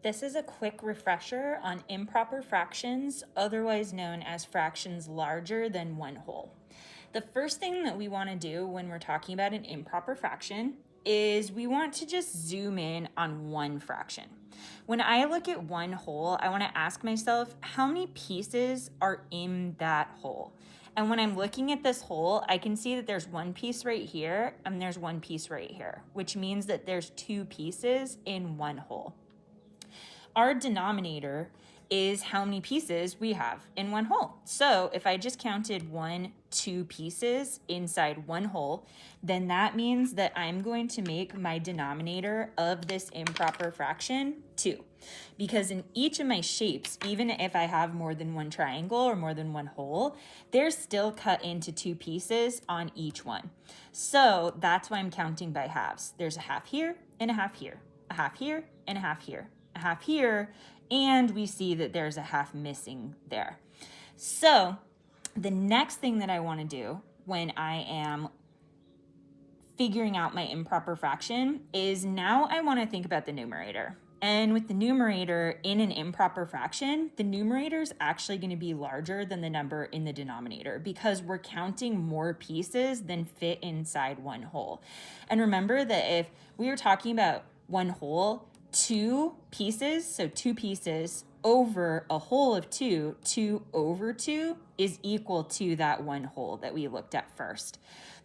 This is a quick refresher on improper fractions, otherwise known as fractions larger than one whole. The first thing that we want to do when we're talking about an improper fraction is we want to just zoom in on one fraction. When I look at one whole, I want to ask myself, how many pieces are in that whole? And when I'm looking at this whole, I can see that there's one piece right here and there's one piece right here, which means that there's two pieces in one whole. Our denominator is how many pieces we have in one whole. So if I just counted 1, 2 pieces inside one whole, then that means that I'm going to make my denominator of this improper fraction 2. Because in each of my shapes, even if I have more than one triangle or more than one whole, they're still cut into 2 pieces on each one. So that's why I'm counting by halves. There's a half here and a half here, a half here and a half here, a half here, and we see that there's a half missing there. So the next thing that I want to do when I am figuring out my improper fraction is now I want to think about the numerator. And with the numerator in an improper fraction, the numerator is actually going to be larger than the number in the denominator because we're counting more pieces than fit inside one whole. And remember that if we were talking about one whole, 2 pieces, so 2 pieces over a whole of 2, 2 over 2 is equal to that one whole that we looked at first.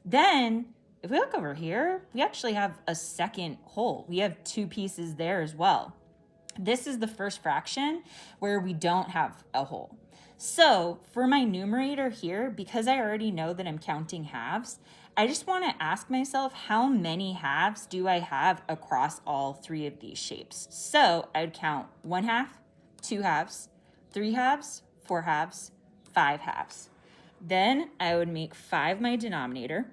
Then if we look over here, we actually have a second whole. We have 2 pieces there as well. This is the first fraction where we don't have a whole. So for my numerator here, because I already know that I'm counting halves, I just want to ask myself, how many halves do I have across all 3 of these shapes? So I'd count 1 half, 2 halves, 3 halves, 4 halves, 5 halves. Then I would make 5 my denominator,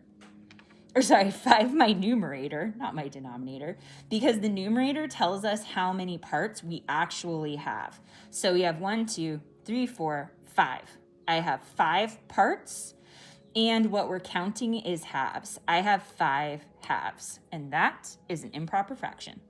5 my numerator, not my denominator, because the numerator tells us how many parts we actually have. So we have 1, 2, 3, 4, 5. I have 5 parts, and what we're counting is halves. I have 5 halves, and that is an improper fraction.